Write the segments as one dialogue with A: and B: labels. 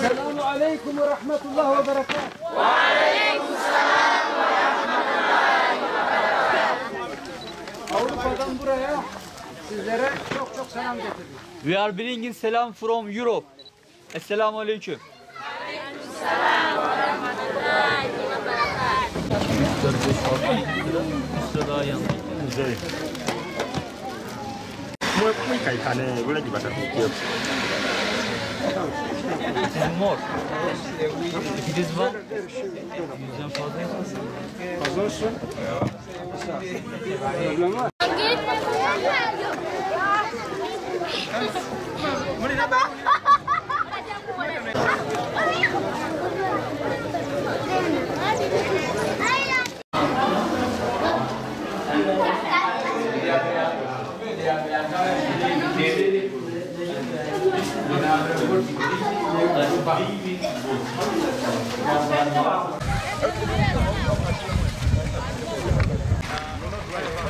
A: Selamun aleyküm ve rahmetullah ve berekat.
B: Ve aleyküm selam ve rahmetullah ve berekat.
A: Avrupa'dan buraya sizlere çok çok selam getirdik.
C: We are bringing selam from Europe. Esselamu aleyküm.
B: Selam ve rahmetullah ve berekat.
C: Daha yanlış.
D: Güzel. Muy kayıthane böyle gibi bakar.
C: More. It is one. Yüzden fazla.
A: Fazla olsun. Problem var.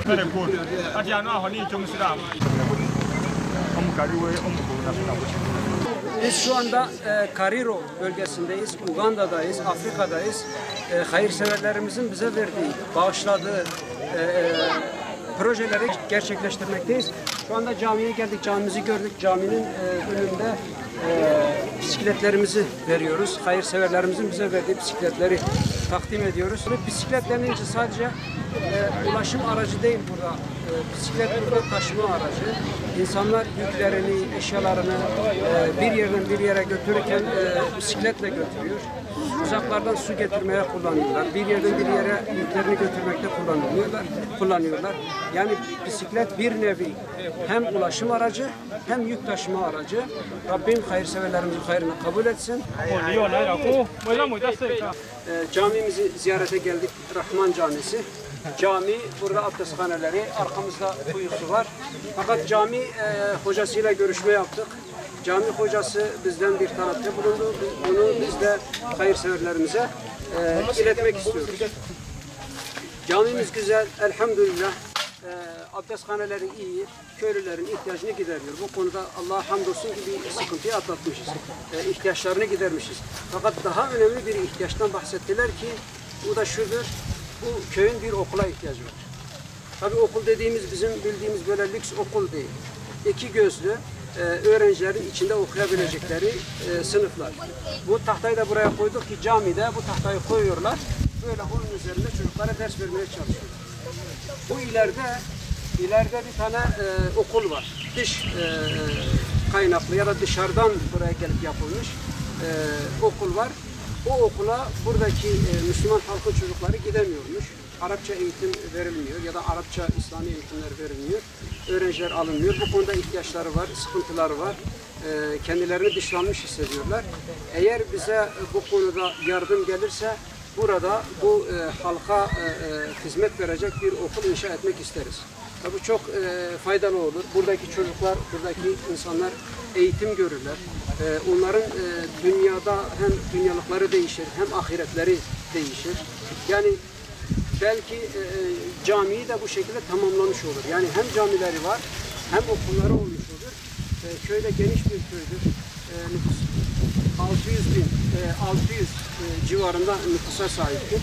D: Very good. Acaba hani çok sıram.
A: Biz şu anda Kariro bölgesindeyiz, Uganda'dayız, Afrika'dayız. Hayırseverlerimizin bize verdiği, bağışladığı projeleri gerçekleştirmekteyiz. Şu anda camiye geldik, camimizi gördük. Caminin önünde bisikletlerimizi veriyoruz. Hayırseverlerimizin bize verdiği bisikletleri takdim ediyoruz. Bisiklet denince sadece ulaşım aracı değil burada. Bisiklet burada taşıma aracı. İnsanlar yüklerini, eşyalarını bir yerden bir yere götürürken bisikletle götürüyor. Uzaklardan su getirmeye kullanıyorlar. Bir yerden bir yere yüklerini götürmekte kullanıyorlar. Yani bisiklet bir nevi hem ulaşım aracı hem yük taşıma aracı. Rabbim hayırseverlerimizin hayrını kabul etsin. Camimizi ziyarete geldik. Rahman Camisi. Cami, burada abdesthaneleri, arkamızda kuyusu var. Fakat cami hocasıyla görüşme yaptık. Cami hocası bizden bir talepte bulundu. Bunu biz de hayırseverlerimize iletmek istiyoruz. Camimiz güzel, elhamdülillah. Abdesthaneleri iyi, köylülerin ihtiyacını gideriyor. Bu konuda Allah'a hamdolsun ki bir sıkıntıyı atlatmışız. İhtiyaçlarını gidermişiz. Fakat daha önemli bir ihtiyaçtan bahsettiler ki bu da şudur. Bu köyün bir okula ihtiyacı var. Tabii okul dediğimiz bizim bildiğimiz böyle lüks okul değil. İki gözlü öğrencilerin içinde okuyabilecekleri sınıflar. Bu tahtayı da buraya koyduk ki camide bu tahtayı koyuyorlar. Böyle onun üzerinde çocuklara ders vermeye çalışıyorlar. Bu ileride bir tane okul var. Dış kaynaklı ya da dışarıdan buraya gelip yapılmış okul var. O okula buradaki Müslüman halkın çocukları gidemiyormuş. Arapça eğitim verilmiyor ya da Arapça İslami eğitimler verilmiyor. Öğrenciler alınmıyor. Bu konuda ihtiyaçları var, sıkıntıları var. Kendilerini dışlanmış hissediyorlar. Eğer bize bu konuda yardım gelirse burada bu halka hizmet verecek bir okul inşa etmek isteriz. Bu çok faydalı olur. Buradaki çocuklar, buradaki insanlar eğitim görürler. Onların dünyada hem dünyalıkları değişir hem ahiretleri değişir. Yani belki camiyi de bu şekilde tamamlamış olur. Yani hem camileri var hem okulları olmuş olur. Köyde geniş bir köydür. Nüfus 600 civarında nüfusa sahiptir.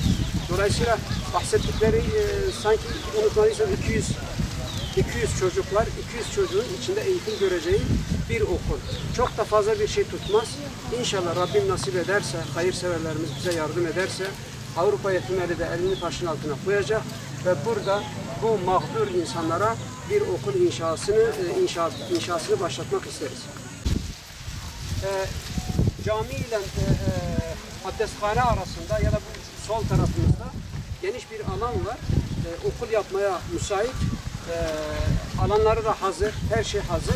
A: Dolayısıyla bahsettikleri sanki unutmadıysam 200 çocuklar, 200 çocuğun içinde eğitim göreceği bir okul. Çok da fazla bir şey tutmaz. İnşallah Rabbim nasip ederse, hayırseverlerimiz bize yardım ederse Avrupa yetimleri de elini taşın altına koyacak ve burada bu mağdur insanlara bir okul inşasını başlatmak isteriz. Cami ile abdesthane arasında ya da bu sol tarafımızda geniş bir alan var. Okul yapmaya müsait. Alanları da hazır, her şey hazır.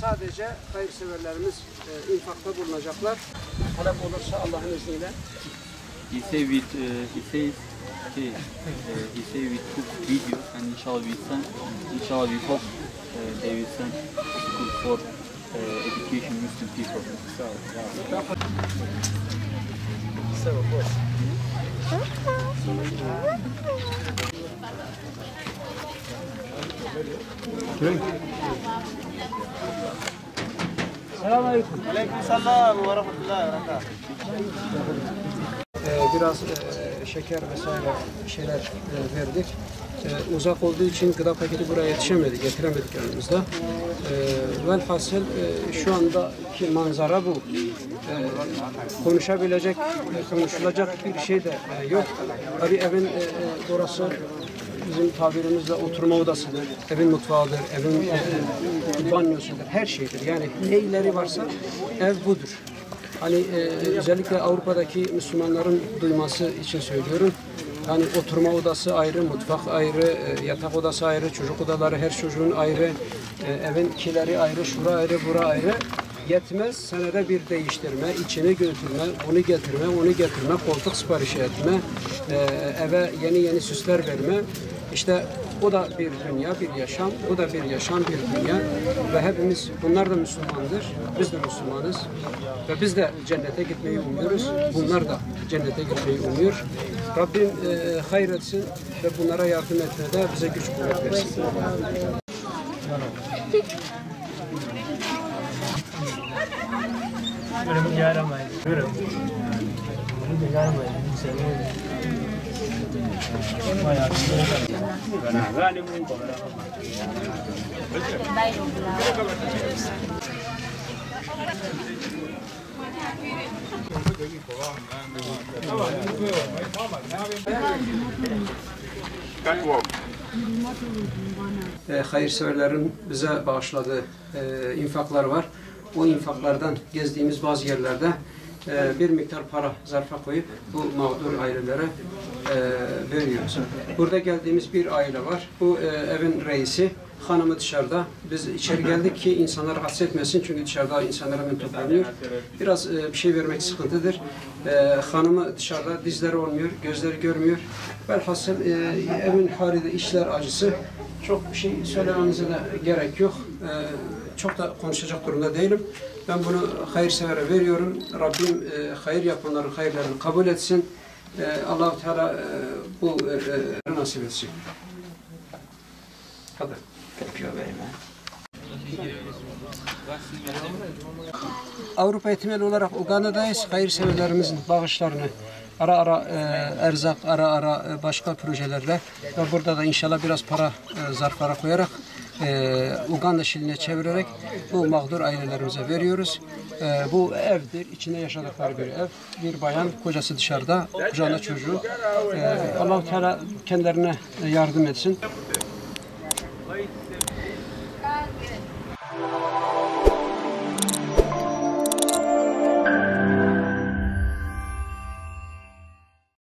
A: Sadece hayırseverlerimiz infakta bulunacaklar. Talep olursa Allah'ın izniyle.
C: He says we took videos and inshallah we hope they will send school for education Muslim people.
E: Selamünaleyküm. Aleykümselam ve rahmetullahi ve berekatuhu.
A: Biraz şeker vesaire şeyler verdik. Uzak olduğu için gıda paketi buraya yetişemedi, getiremedik yanımızda. Velhasıl şu andaki manzara bu. Konuşabilecek, konuşulacak bir şey de yok. Tabii evin burası bizim tabirimizle oturma odasıdır, evin mutfağıdır, evin banyosudur, her şeydir. Yani neyleri varsa ev budur. Hani özellikle Avrupa'daki Müslümanların duyması için söylüyorum. Yani oturma odası ayrı, mutfak ayrı, yatak odası ayrı, çocuk odaları her çocuğun ayrı, evin kileri ayrı, şura ayrı, bura ayrı. Yetmez, senede bir değiştirme, içini götürme, onu getirme, onu getirme, koltuk siparişi etme, eve yeni süsler verme. İşte o da bir dünya, bir yaşam, bu da bir yaşam, bir dünya. Ve hepimiz, bunlar da Müslümandır, biz de Müslümanız. Ve biz de cennete gitmeyi umuyoruz, bunlar da cennete gitmeyi umuyor. Rabbim hayır etsin ve bunlara yardım etmede bize güç kuvvet versin. Hayırseverlerin bize bağışladığı infaklar var. O infaklardan gezdiğimiz bazı yerlerde bir miktar para zarfa koyup bu mağdur ailelere veriyoruz. Burada geldiğimiz bir aile var. Bu evin reisi, hanımı dışarıda. Biz içeri geldik ki insanlar rahatsız etmesin çünkü dışarıda insanlar hemen toplanıyor. Biraz bir şey vermek sıkıntıdır. Hanımı dışarıda, dizleri olmuyor, gözleri görmüyor. Velhasıl evin hali de işler acısı. Çok bir şey söylememize de gerek yok. Çok da konuşacak durumda değilim. Ben bunu hayırsevere veriyorum. Rabbim hayır yapanların hayırlarını kabul etsin. Allah-u Teala bu nasip etsin. Hadi. Avrupa ihtimali olarak Uganda'dayız. Hayırseverlerimizin bağışlarını ara ara erzak, ara ara başka projelerle ve burada da inşallah biraz para zarflara koyarak Uganda şiline çevirerek bu mağdur ailelerimize veriyoruz. Bu evdir, içinde yaşadıkları bir ev. Bir bayan, kocası dışarıda, kucağında çocuğu. Allah-u Teala kendilerine yardım etsin.